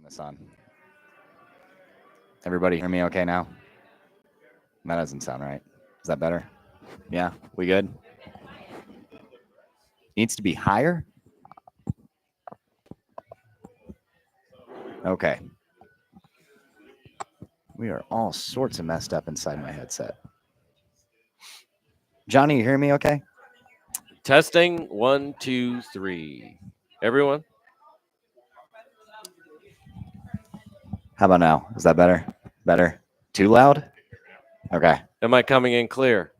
this on. Everybody hear me okay now? That doesn't sound right. Is that better? Yeah, we good? Needs to be higher? Okay. We are all sorts of messed up inside my headset. Johnny, you hear me okay? Testing 1, 2, 3. Everyone? How about now? Is that better? Better? Too loud? Okay. Am I coming in clear?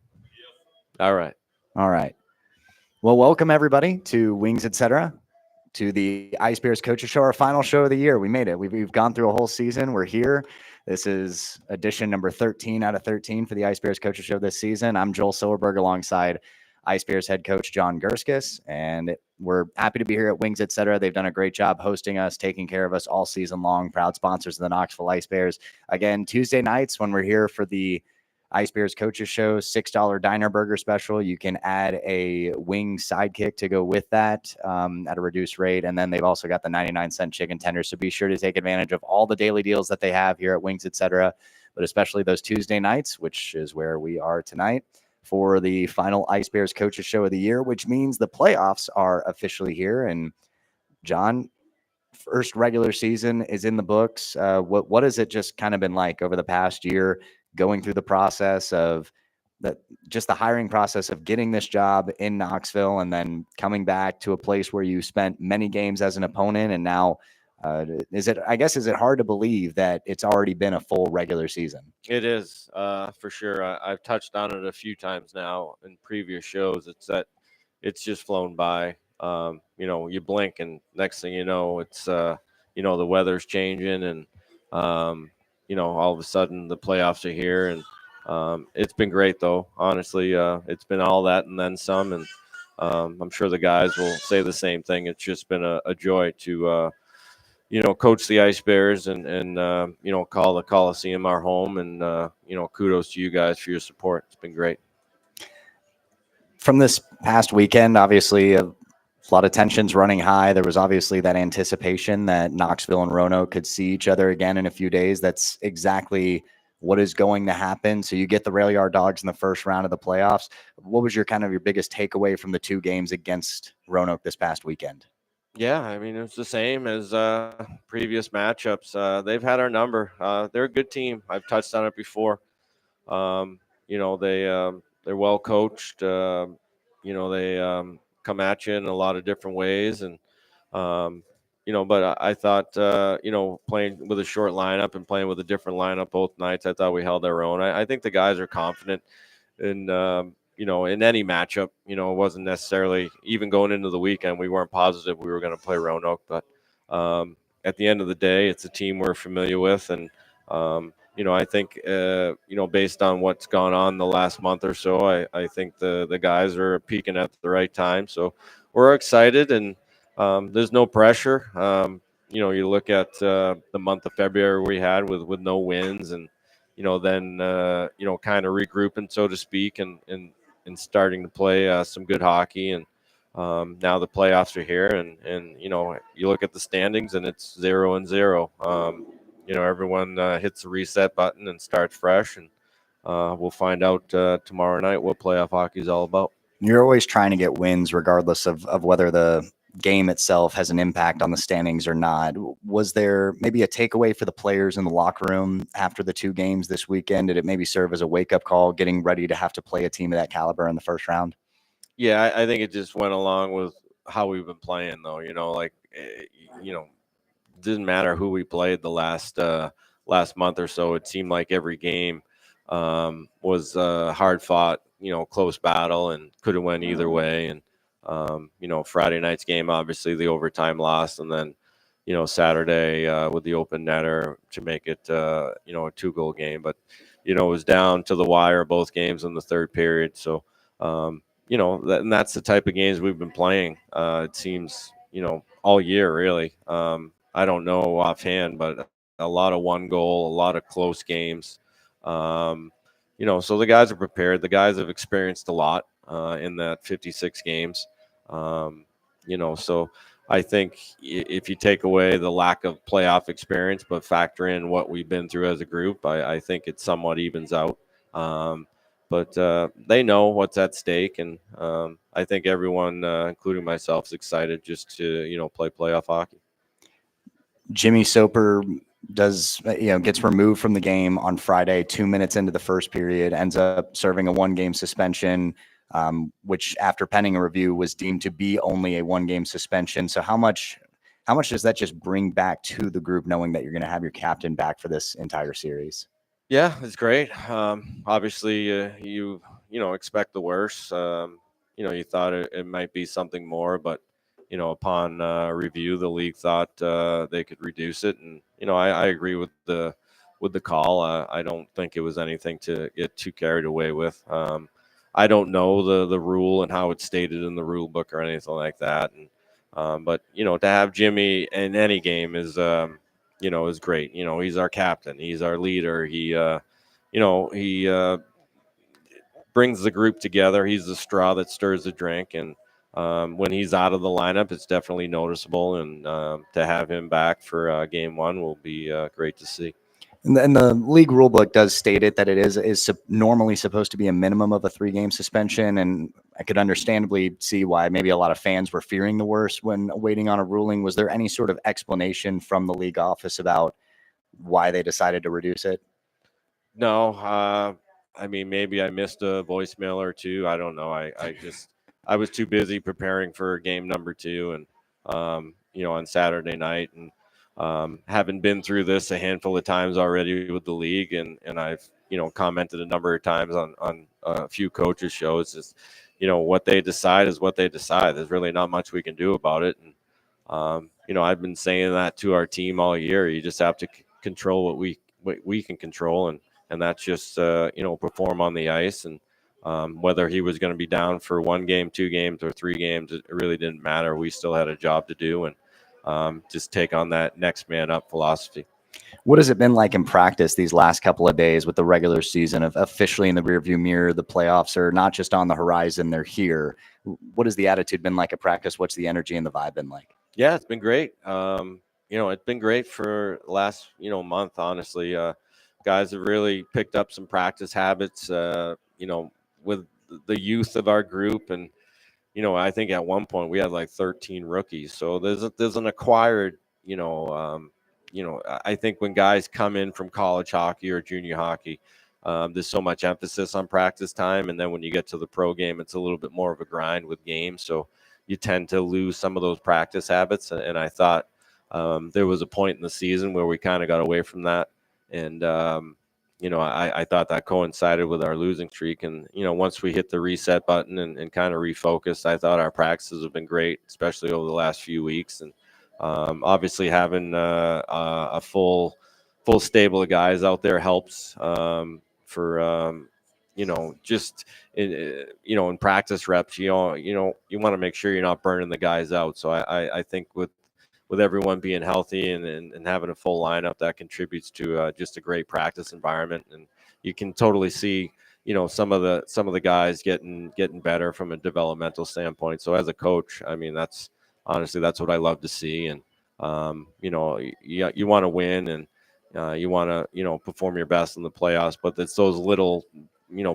All right. All right. Well, welcome everybody to Wings Etc. to the Ice Bears Coaches Show, our final show of the year. We made it. We've gone through a whole season. We're here. This is edition number 13 out of 13 for the Ice Bears Coaches Show this season. I'm Joel Silverberg alongside Ice Bears head coach John Gurskis, and we're happy to be here at Wings Etc. They've done a great job hosting us, taking care of us all season long. Proud sponsors of the Knoxville Ice Bears. Again, Tuesday nights when we're here for the Ice Bears Coaches Show, $6 diner burger special. You can add a wing sidekick to go with that at a reduced rate. And then they've also got the 99-cent chicken tenders. So be sure to take advantage of all the daily deals that they have here at Wings, etc. But especially those Tuesday nights, which is where we are tonight for the final Ice Bears Coaches Show of the year, which means the playoffs are officially here. And John, first regular season is in the books. What has it just kind of been like over the past year, going through the process of just the hiring process of getting this job in Knoxville and then coming back to a place where you spent many games as an opponent, and now is it hard to believe that it's already been a full regular season? It is, for sure. I've touched on it a few times now in previous shows. It's just flown by. You blink and next thing you know, it's the weather's changing, and all of a sudden the playoffs are here, and it's been great though. Honestly, it's been all that and then some, and I'm sure the guys will say the same thing. It's just been a joy to coach the Ice Bears and call the Coliseum our home, and kudos to you guys for your support. It's been great. From this past weekend, obviously a lot of tensions running high. There was obviously that anticipation that Knoxville and Roanoke could see each other again in a few days. That's exactly what is going to happen. So you get the Rail Yard Dogs in the first round of the playoffs. What was your biggest takeaway from the two games against Roanoke this past weekend? Yeah, I mean, it's the same as previous matchups. They've had our number. They're a good team. I've touched on it before. They're well coached. They come at you in a lot of different ways. And, but I thought, playing with a short lineup and playing with a different lineup both nights, I thought we held our own. I think the guys are confident in, in any matchup. It wasn't necessarily, even going into the weekend, we weren't positive we were going to play Roanoke. But at the end of the day, it's a team we're familiar with. And, I think, based on what's gone on the last month or so, I think the guys are peaking at the right time. So we're excited, and there's no pressure. You look at the month of February we had with no wins, and, then, kind of regrouping, so to speak, and starting to play some good hockey. And now the playoffs are here, and you look at the standings, and it's 0-0. Everyone hits the reset button and starts fresh, and we'll find out tomorrow night what playoff hockey is all about. You're always trying to get wins regardless of whether the game itself has an impact on the standings or not. Was there maybe a takeaway for the players in the locker room after the two games this weekend? Did it maybe serve as a wake-up call, getting ready to have to play a team of that caliber in the first round? Yeah, I think it just went along with how we've been playing, though. Didn't matter who we played the last month or so. It seemed like every game was hard fought, close battle, and could have went either way. And Friday night's game, obviously the overtime loss, and then Saturday with the open netter to make it a 2-goal game. But it was down to the wire both games in the third period. So and that's the type of games we've been playing. It seems all year really. I don't know offhand, but a lot of one goal, a lot of close games. So the guys are prepared. The guys have experienced a lot in that 56 games. So I think if you take away the lack of playoff experience, but factor in what we've been through as a group, I think it somewhat evens out. Um, but they know what's at stake, and I think everyone, including myself, is excited just to play playoff hockey. Jimmy Soper gets removed from the game on Friday, 2 minutes into the first period, ends up serving a 1-game suspension, which after pending a review was deemed to be only a 1-game suspension. So how much does that just bring back to the group, knowing that you're going to have your captain back for this entire series? Yeah, it's great. Obviously, expect the worst. You thought it might be something more, but upon review, the league thought they could reduce it, and I agree with the call. I don't think it was anything to get too carried away with. I don't know the rule and how it's stated in the rule book or anything like that, and but to have Jimmy in any game is great. He's our captain. He's our leader. He brings the group together. He's the straw that stirs the drink. And when he's out of the lineup, it's definitely noticeable. And to have him back for game one will be great to see. And the league rulebook does state it that it is normally supposed to be a minimum of a 3-game suspension, and I could understandably see why maybe a lot of fans were fearing the worst when waiting on a ruling. Was there any sort of explanation from the league office about why they decided to reduce it? No, I mean, maybe I missed a voicemail or two. I don't know. I was too busy preparing for game number 2, and on Saturday night, and having been through this a handful of times already with the league, and I've commented a number of times on a few coaches shows. Is what they decide is what they decide. There's really not much we can do about it, and I've been saying that to our team all year. You just have to control what we can control, and that's just perform on the ice. And whether he was going to be down for 1 game, 2 games, or 3 games, it really didn't matter. We still had a job to do, and just take on that next man up philosophy. What has it been like in practice these last couple of days with the regular season of officially in the rearview mirror? The playoffs are not just on the horizon, they're here. What has the attitude been like at practice? What's the energy and the vibe been like? Yeah, it's been great. It's been great for the last month, honestly. Guys have really picked up some practice habits, with the youth of our group. And I think at one point we had like 13 rookies, so there's an acquired I think when guys come in from college hockey or junior hockey, there's so much emphasis on practice time, and then when you get to the pro game, it's a little bit more of a grind with games, so you tend to lose some of those practice habits. And I thought there was a point in the season where we kind of got away from that, and I thought that coincided with our losing streak. And once we hit the reset button and kind of refocused, I thought our practices have been great, especially over the last few weeks. And obviously having a full stable of guys out there helps for just in practice reps. You want to make sure you're not burning the guys out. So I think with everyone being healthy and having a full lineup, that contributes to just a great practice environment. And you can totally see some of the guys getting better from a developmental standpoint. So as a coach, I mean, that's what I love to see. And you want to win, and you want to perform your best in the playoffs, but it's those little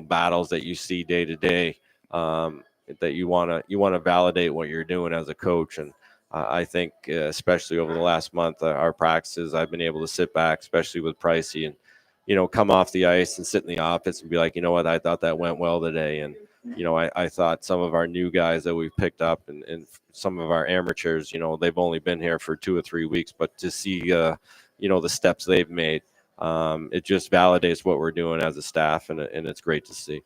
battles that you see day to day, that you want to validate what you're doing as a coach. And I think especially over the last month, our practices, I've been able to sit back, especially with Pricey, and come off the ice and sit in the office and be like, what, I thought that went well today. And I thought some of our new guys that we've picked up, and some of our amateurs, they've only been here for 2 or 3 weeks, but to see the steps they've made, it just validates what we're doing as a staff, and it's great to see.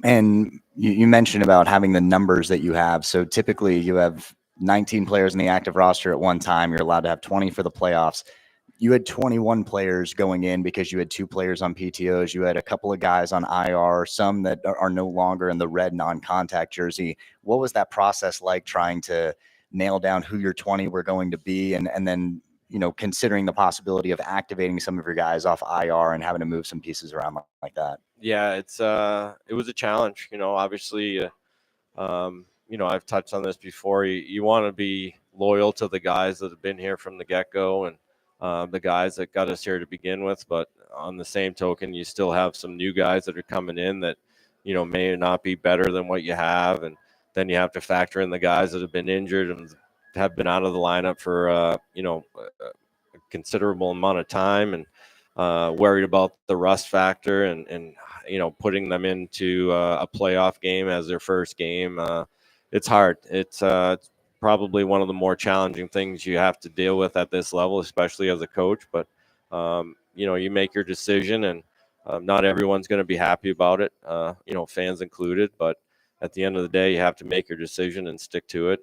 And you mentioned about having the numbers that you have. So typically you have 19 players in the active roster at one time. You're allowed to have 20 for the playoffs. You had 21 players going in because you had 2 players on PTOs. You had a couple of guys on IR, some that are no longer in the red non-contact jersey. What was that process like, trying to nail down who your 20 were going to be, and then considering the possibility of activating some of your guys off IR and having to move some pieces around like that? Yeah, it was a challenge. Obviously, I've touched on this before. You want to be loyal to the guys that have been here from the get-go and the guys that got us here to begin with. But on the same token, you still have some new guys that are coming in that, may not be better than what you have. And then you have to factor in the guys that have been injured and have been out of the lineup for, a considerable amount of time, and worried about the rust factor and putting them into a playoff game as their first game. It's hard. It's probably one of the more challenging things you have to deal with at this level, especially as a coach. But you make your decision, and not everyone's going to be happy about it, fans included. But at the end of the day, you have to make your decision and stick to it.